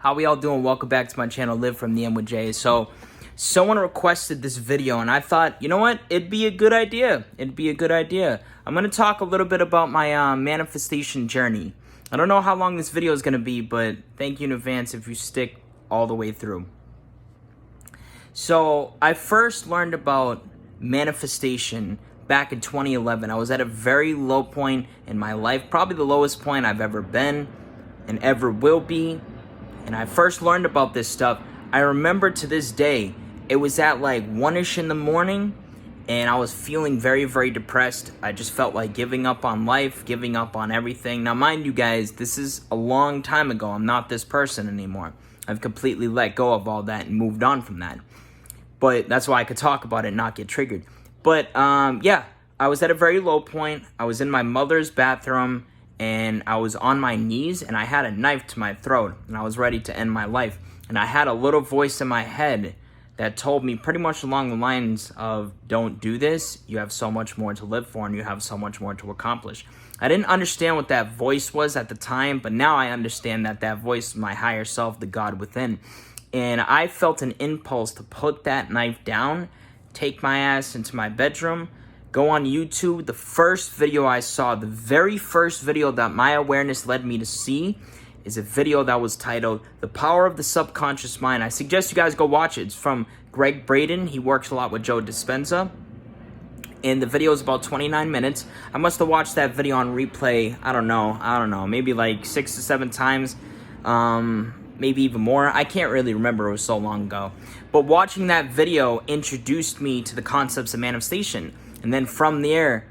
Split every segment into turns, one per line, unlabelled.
How we all doing? Welcome back to my channel, Live From the M with Jay. So, someone requested this video, and I thought, you know what? It'd be a good idea. I'm going to talk a little bit about my manifestation journey. I don't know how long this video is going to be, but thank you in advance if you stick all the way through. So, I first learned about manifestation back in 2011. I was at a very low point in my life, probably the lowest point I've ever been and ever will be. And I first learned about this stuff. I remember to this day, it was at like 1-ish in the morning, and I was feeling very, very depressed. I just felt like giving up on life, giving up on everything. Now, mind you guys, this is a long time ago. I'm not this person anymore. I've completely let go of all that and moved on from that. But that's why I could talk about it and not get triggered. But yeah, I was at a very low point. I was in my mother's bathroom, and I was on my knees, and I had a knife to my throat, and I was ready to end my life. And I had a little voice in my head that told me pretty much along the lines of, don't do this. You have so much more to live for, and you have so much more to accomplish. I didn't understand what that voice was at the time, but now I understand that that voice is my higher self, the God within. And I felt an impulse to put that knife down, take my ass into my bedroom, go on YouTube. The first video I saw, the very first video that my awareness led me to see, is a video that was titled The Power of the Subconscious Mind. I suggest you guys go watch it. It's from Greg Braden. He works a lot with Joe Dispenza. And the video is about 29 minutes. I must have watched that video on replay, I don't know, maybe like 6 to 7 times, maybe even more. I can't really remember, it was so long ago. But watching that video introduced me to the concepts of manifestation. And then from there,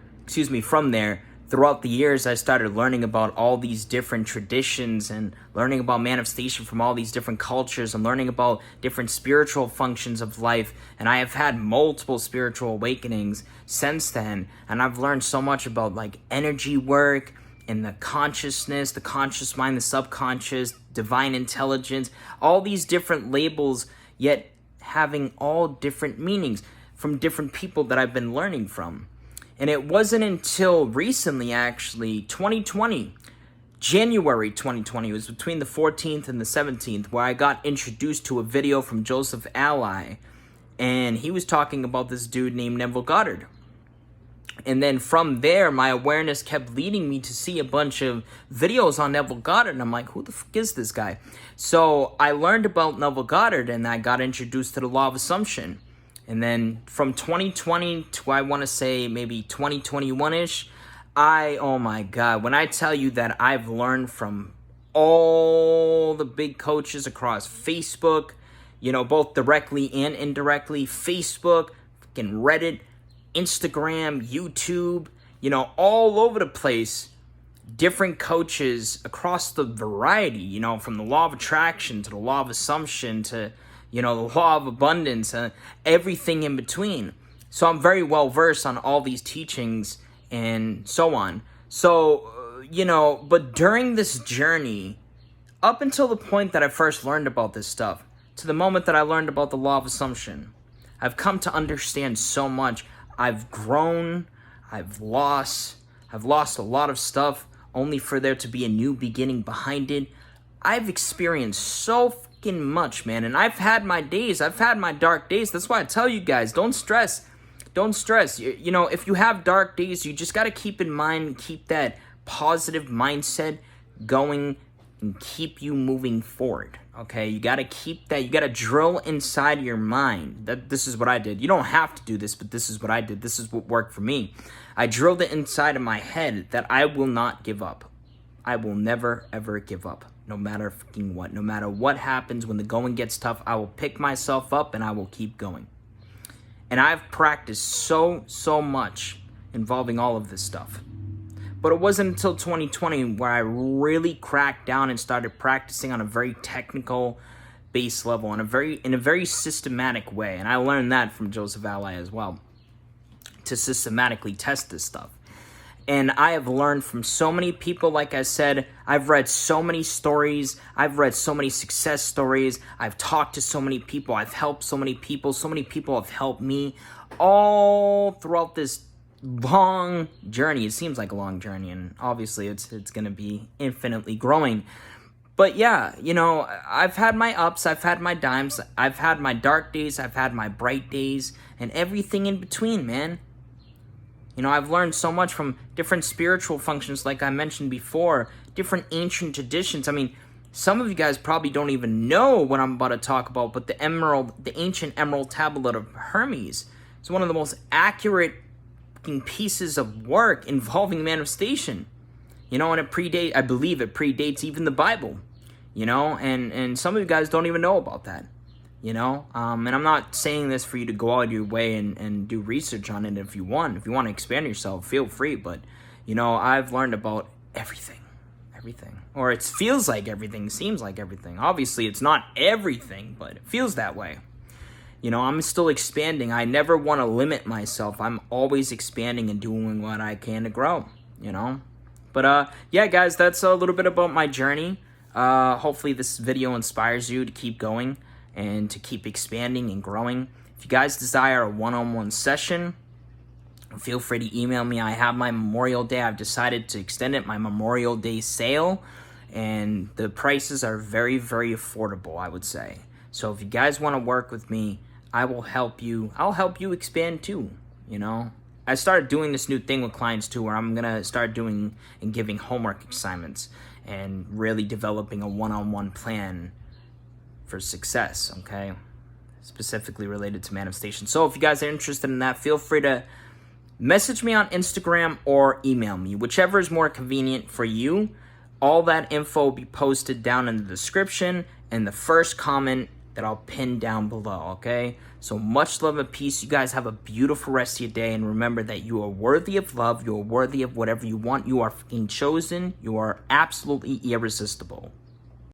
throughout the years, I started learning about all these different traditions and learning about manifestation from all these different cultures and learning about different spiritual functions of life. And I have had multiple spiritual awakenings since then. And I've learned so much about like energy work and the consciousness, the conscious mind, the subconscious, divine intelligence, all these different labels, yet having all different meanings from different people that I've been learning from. And it wasn't until recently, actually, 2020, January 2020, it was between the 14th and the 17th, where I got introduced to a video from Joseph Ally. And he was talking about this dude named Neville Goddard. And then from there, my awareness kept leading me to see a bunch of videos on Neville Goddard. And I'm like, who the fuck is this guy? So I learned about Neville Goddard, and I got introduced to the Lawofassumption. And then from 2020 to, I want to say, maybe 2021-ish, oh my God, when I tell you that I've learned from all the big coaches across Facebook, you know, both directly and indirectly, Facebook, fucking Reddit, Instagram, YouTube, you know, all over the place, different coaches across the variety, you know, from the law of attraction to the law of assumption to, you know, the law of abundance, everything in between. So I'm very well versed on all these teachings and so on. So, you know, but during this journey, up until the point that I first learned about this stuff, to the moment that I learned about the law of assumption, I've come to understand so much. I've grown, I've lost a lot of stuff, only for there to be a new beginning behind it. I've experienced so fucking much, man, and I've had my days, I've had my dark days. That's why I tell you guys, don't stress. You know, if you have dark days, you just got to keep in mind, keep that positive mindset going and keep you moving forward. Okay, you got to keep that, you got to drill inside your mind. This is what I did. You don't have to do this, but this is what I did. This is what worked for me. I drilled it inside of my head that I will not give up. I will never, ever give up, no matter fucking what. No matter what happens, when the going gets tough, I will pick myself up and I will keep going. And I've practiced so much involving all of this stuff. But it wasn't until 2020 where I really cracked down and started practicing on a very technical base level, in a very systematic way. And I learned that from Joseph Ally as well, to systematically test this stuff. And I have learned from so many people. Like I said, I've read so many stories. I've read so many success stories. I've talked to so many people. I've helped so many people. So many people have helped me all throughout this long journey. It seems like a long journey, and obviously it's going to be infinitely growing. But yeah, you know, I've had my ups, I've had my dimes, I've had my dark days, I've had my bright days, and everything in between, man. You know, I've learned so much from different spiritual functions, like I mentioned before, different ancient traditions. I mean, some of you guys probably don't even know what I'm about to talk about, but the ancient emerald tablet of Hermes is one of the most accurate pieces of work involving manifestation. You know, and I believe it predates even the Bible. You know, and some of you guys don't even know about that. You know, and I'm not saying this for you to go out of your way and do research on it if you want. If you want to expand yourself, feel free. But, you know, I've learned about everything. Or it feels like everything, seems like everything. Obviously, it's not everything, but it feels that way. You know, I'm still expanding. I never want to limit myself. I'm always expanding and doing what I can to grow, you know. But, yeah, guys, that's a little bit about my journey. Hopefully this video inspires you to keep going and to keep expanding and growing. If you guys desire a one-on-one session, feel free to email me. I have my Memorial Day. I've decided to extend it, my Memorial Day sale. And the prices are very, very affordable, I would say. So if you guys want to work with me, I will help you. I'll help you expand too, you know. I started doing this new thing with clients too, where I'm going to start doing and giving homework assignments and really developing a one-on-one plan for success, okay? Specifically related to manifestation. So if you guys are interested in that, feel free to message me on Instagram or email me, whichever is more convenient for you. All that info will be posted down in the description and the first comment that I'll pin down below, okay? So much love and peace. You guys have a beautiful rest of your day, and remember that you are worthy of love. You are worthy of whatever you want. You are fucking chosen. You are absolutely irresistible.